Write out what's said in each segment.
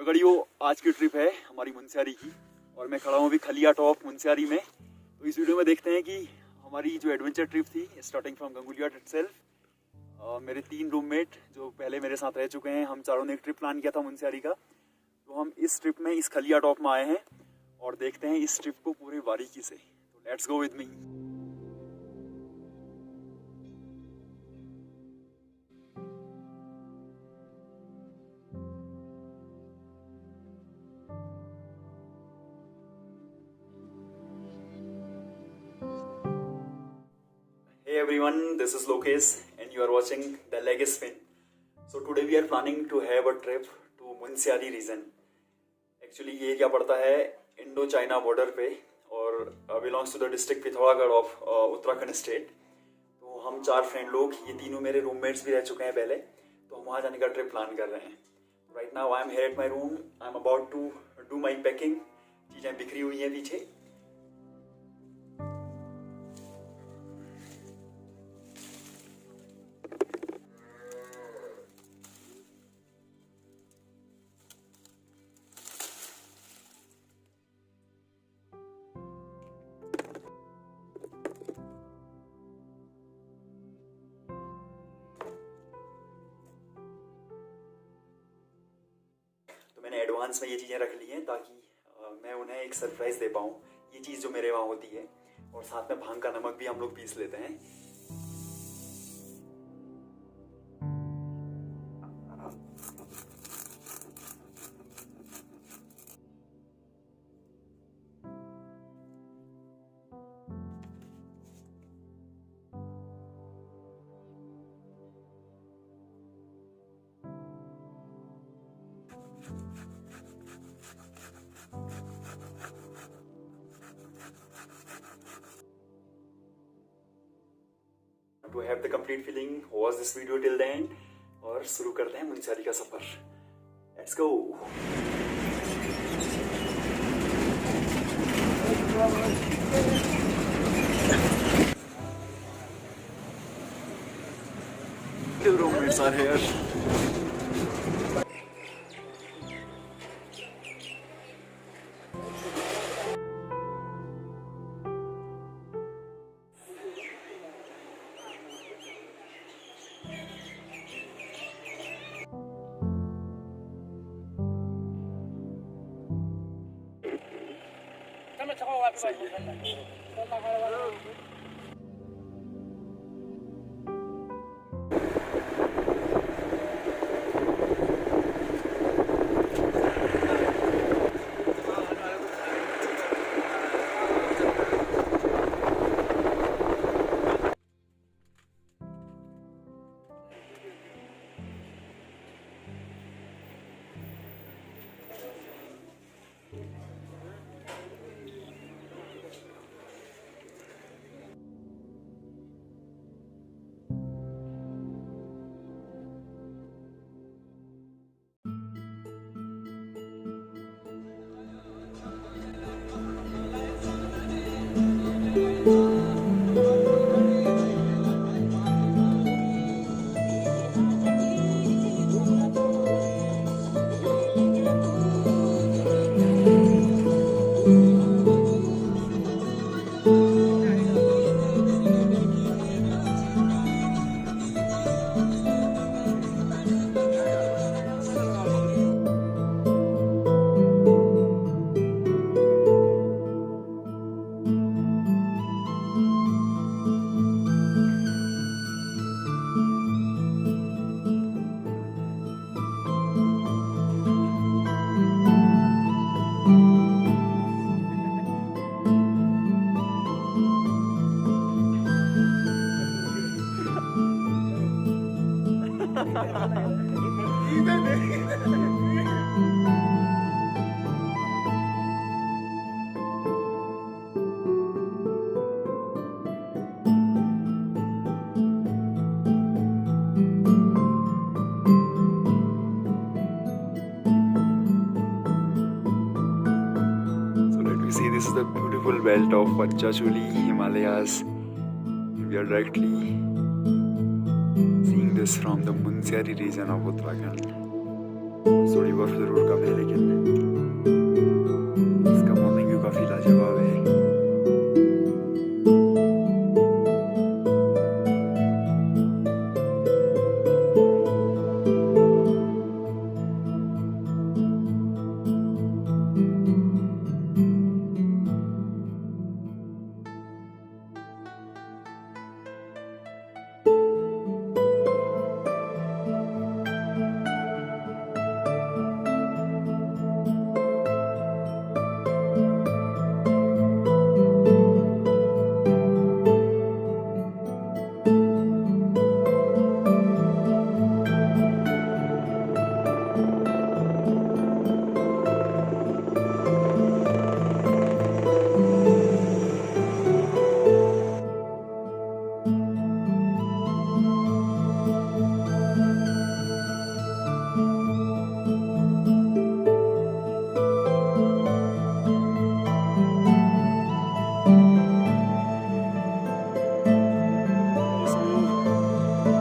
पकड़ियो, आज की ट्रिप है हमारी मुनस्यारी की और मैं खड़ा हूँ अभी खलिया टॉप मुनस्यारी में। तो इस वीडियो में देखते हैं कि हमारी जो एडवेंचर ट्रिप थी स्टार्टिंग फ्रॉम गंगोलियाट इटसेल्फ, मेरे 3 रूममेट जो पहले मेरे साथ रह चुके हैं, हम चारों ने एक ट्रिप प्लान किया था मुनस्यारी का। तो हम इस ट्रिप में इस खलिया टॉप में आए हैं और देखते हैं इस ट्रिप को पूरी बारीकी से। तो let's go with me. Hey everyone, this is Lokesh and you are watching The Leg Spin. So today we are planning to have a trip to Munsiyari region. Actually ये एरिया पड़ता है इंडो चाइना बॉर्डर पे और belongs to the district Pithoragarh of Uttarakhand state. तो हम 4 friend लोग, ये तीनों मेरे रूममेट्स भी रह चुके हैं पहले, तो हम वहाँ जाने का ट्रिप प्लान कर रहे हैं। Right now I am here at my room, I am about to do my packing. चीज़ें बिखरी हुई हैं पीछे। तो मैंने एडवांस में ये चीज़ें रख ली हैं ताकि मैं उन्हें एक सरप्राइज़ दे पाऊँ। ये चीज़ जो मेरे वहाँ होती है, और साथ में भांग का नमक भी हम लोग पीस लेते हैं। To have the complete feeling, watch this video till the end और शुरू करते हैं मुनस्यारी का सफर। Let's go। The roommates are here. See, this is the beautiful belt of Pachachuli Himalayas. We are directly seeing this from the Munsiyari region of Uttarakhand. थोड़ी बर्फ जरूर कम है, लेकिन इसका मॉर्निंग व्यू काफी लाजवाब है।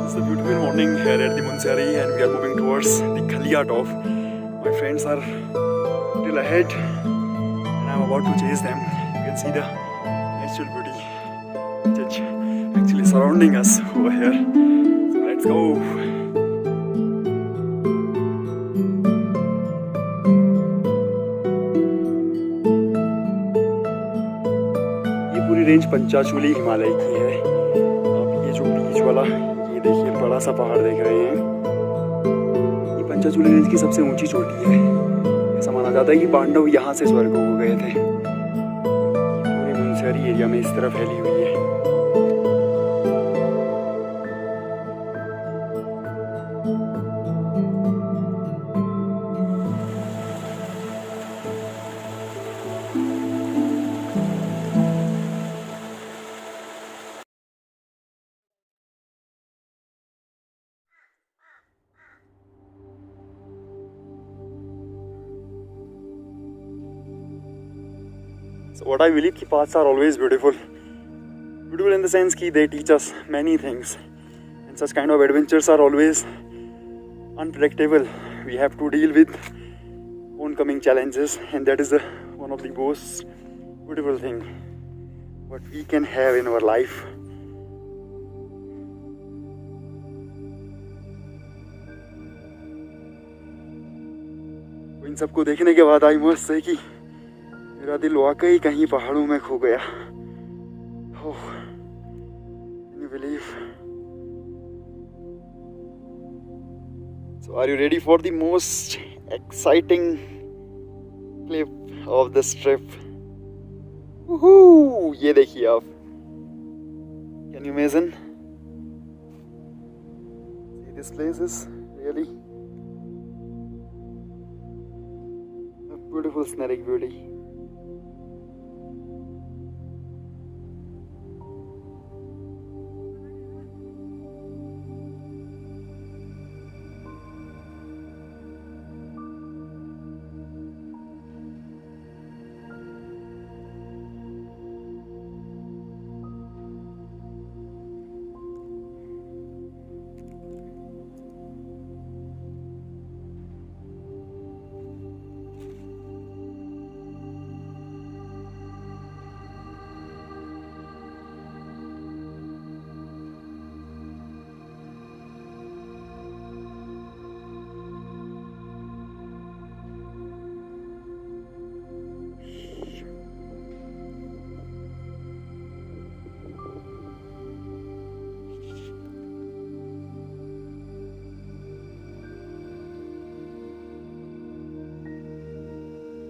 It's a beautiful morning here at the Munsari, and we are moving towards the Khalia top. My friends are still ahead and I'm about to chase them. You can see the natural beauty which is actually surrounding us over here. So let's go. ये पूरी range Panchachuli Himalaya की है। आप ये जो बीच वाला, ये देखिए बड़ा सा पहाड़ देख रहे हैं, ये पंचाचूली रेंज की सबसे ऊंची चोटी है। ऐसा माना जाता है कि पांडव यहाँ से स्वर्ग को गए थे। पूरे मुनस्यारी एरिया में इस तरह फैली हुई है। So what I believe, कि paths are always beautiful. Beautiful in the sense कि they teach us many things. And such kind of adventures are always unpredictable. We have to deal with oncoming challenges, and that is one of the most beautiful thing what we can have in our life. इन सबको देखने के बाद I must say कि मेरा दिल वाकई कहीं पहाड़ों में खो गया। Oh, can you believe? So are you ready for the most exciting clip of this trip? Woohoo! ये देखिए आप, can you imagine? See, this place is really a beautiful scenic beauty.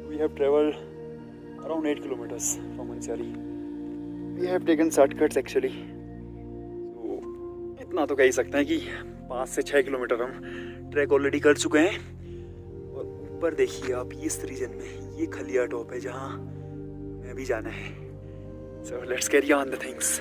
We have traveled around 8 kilometers from Munsari. We have taken shortcuts actually. So इतना तो कह ही सकते हैं कि 5 से 6 किलोमीटर हम ट्रैक ऑलरेडी कर चुके हैं। और ऊपर देखिए आप, इस रीजन में ये खलिया टॉप है जहाँ हमें अभी जाना है। So let's carry on the things.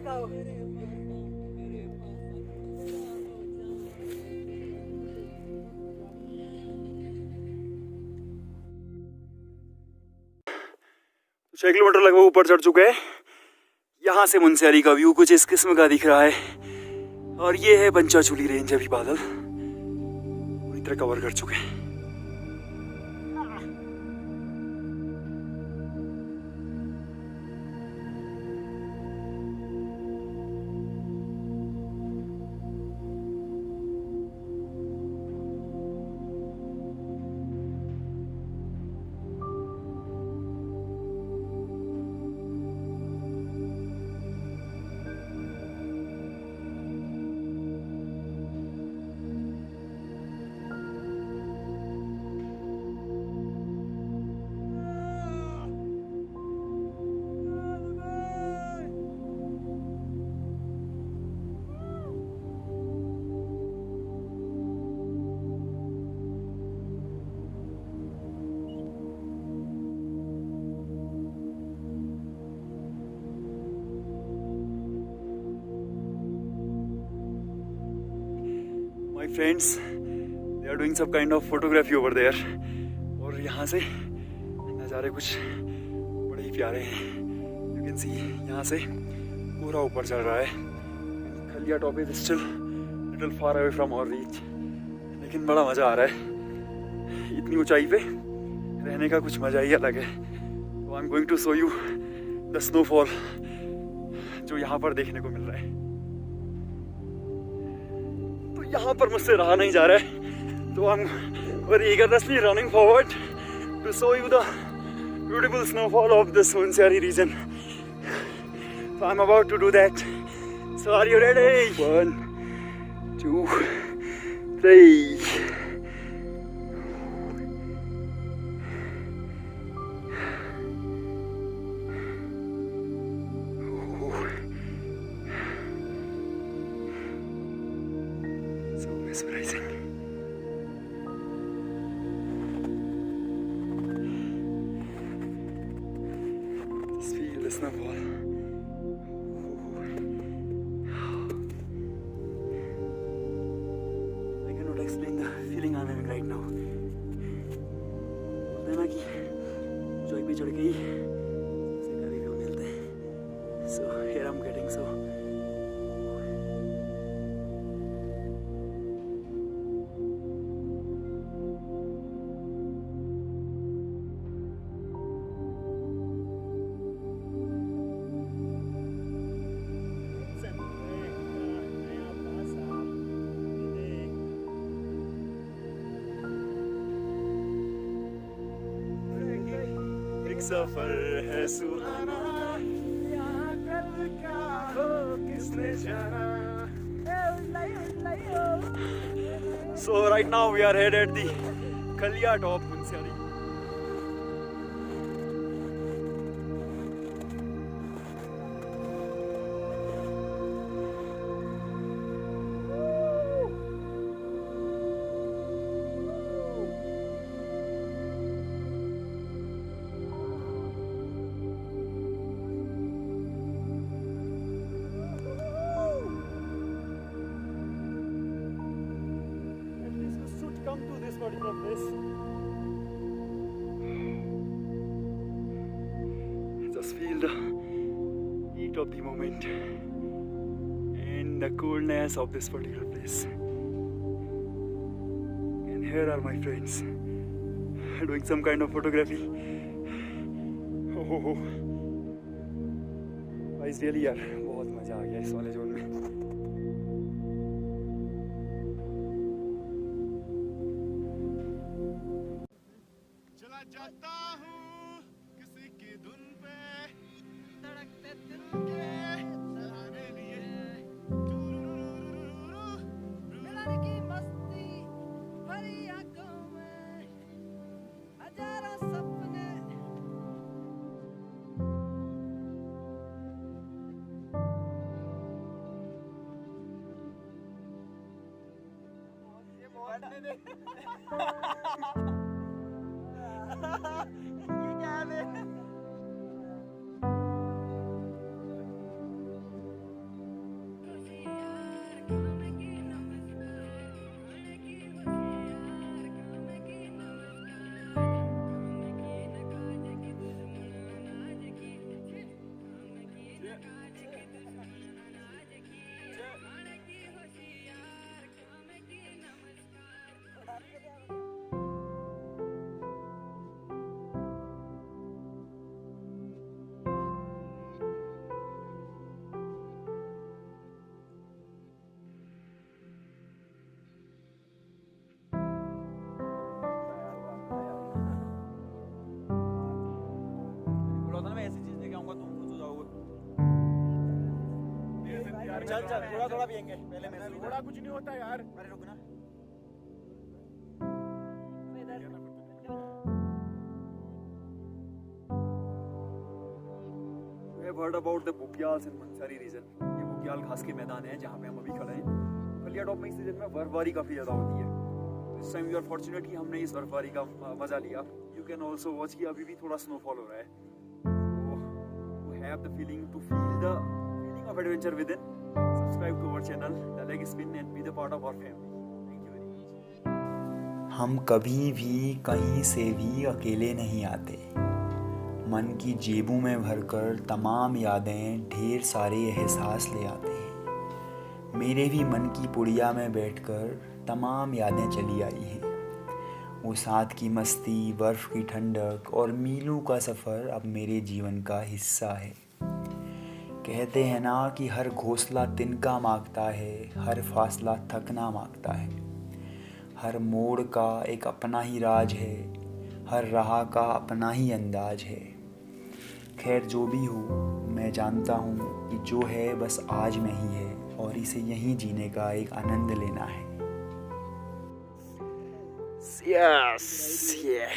6 kilometre लगभग ऊपर चढ़ चुके हैं। यहाँ से मुनस्यारी का व्यू कुछ इस किस्म का दिख रहा है और ये है पंचाचूली रेंज। अभी बादल पूरी तरह कवर कर चुके हैं। My friends, they are doing some kind of photography over there. और यहाँ से नज़ारे कुछ बड़े ही प्यारे हैं। You can see यहाँ से पूरा ऊपर चल रहा है। खलिया top is still little far away from our reach, लेकिन बड़ा मज़ा आ रहा है। इतनी ऊंचाई पे रहने का कुछ मज़ा ही अलग है। तो I am going to show you the snowfall जो यहाँ पर देखने को मिल रहा है। यहाँ पर मुझसे रहा नहीं जा रहा है, तो I am very eagerly running forward to show you the beautiful snowfall of this Munsiyari region. So I'm about to do that. So are you ready? 1, 2, 3. So mesmerizing. Just feel the snowfall. I cannot explain the feeling I'm having right now. बोलते हैं ना कि ऊंचाई पे चढ़ के ही सबसे प्यारे व्यू मिलते हैं. So here I'm getting so. सफर है सुहाना, यहाँ कल क्या हो किसने जाना. So right now we are headed at the Khaliya top Munsiyari. To this particular place, just feel the heat of the moment and the coolness of this particular place. And here are my friends doing some kind of photography. Oh, guys, really यार बहुत मजा आ गया इस वाले zone में. जाता हूँ किसी की धुन पे धड़कते दिल के सहारे लिए, मिलन की मस्ती भरी आंखों में हजारों सपने. ये बहुत चल चल थोड़ा थोड़ा पियेंगे पहले मैं थोड़ा कुछ नहीं होता यार। अरे रुक ना We have heard about the Bugyal in Mansari region। ये बुग्याल घास के मैदान है जहाँ पे हम अभी खड़े हैं। खलिया टॉप में इस सीजन में बर्फबारी काफी ज्यादा होती है। इस टाइम यू आर फॉर्चुनेट कि हमने इस बर्फबारी का मजा लिया। यू कैन ऑल्सो वॉच कि अभी भी थोड़ा स्नोफॉल हो रहा है। So, to have the feeling, to feel the feeling of adventure within, subscribe to our channel, The Leg Spin, and be the part of our family. Thank you very much. हम कभी भी कहीं से भी अकेले नहीं आते। मन की जेबों में भरकर तमाम यादें ढेर सारे एहसास ले आते हैं। मेरे भी मन की पुड़िया में बैठकर तमाम यादें चली आई हैं। वो साथ की मस्ती, बर्फ़ की ठंडक और मीलों का सफ़र अब मेरे जीवन का हिस्सा है। कहते हैं ना कि हर घोंसला तिनका मांगता है, हर फासला थकना मांगता है। हर मोड़ का एक अपना ही राज है, हर राह का अपना ही अंदाज है। खैर जो भी हो, मैं जानता हूँ कि जो है बस आज में ही है और इसे यहीं जीने का एक आनंद लेना है। Yes, yeah.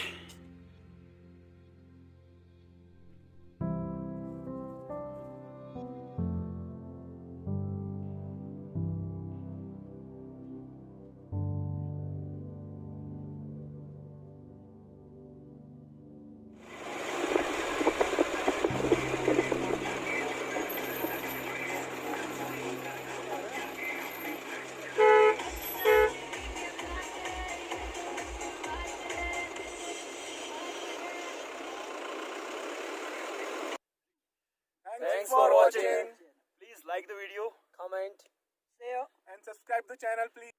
Thanks for watching. Please like the video. Comment, share and subscribe the channel please.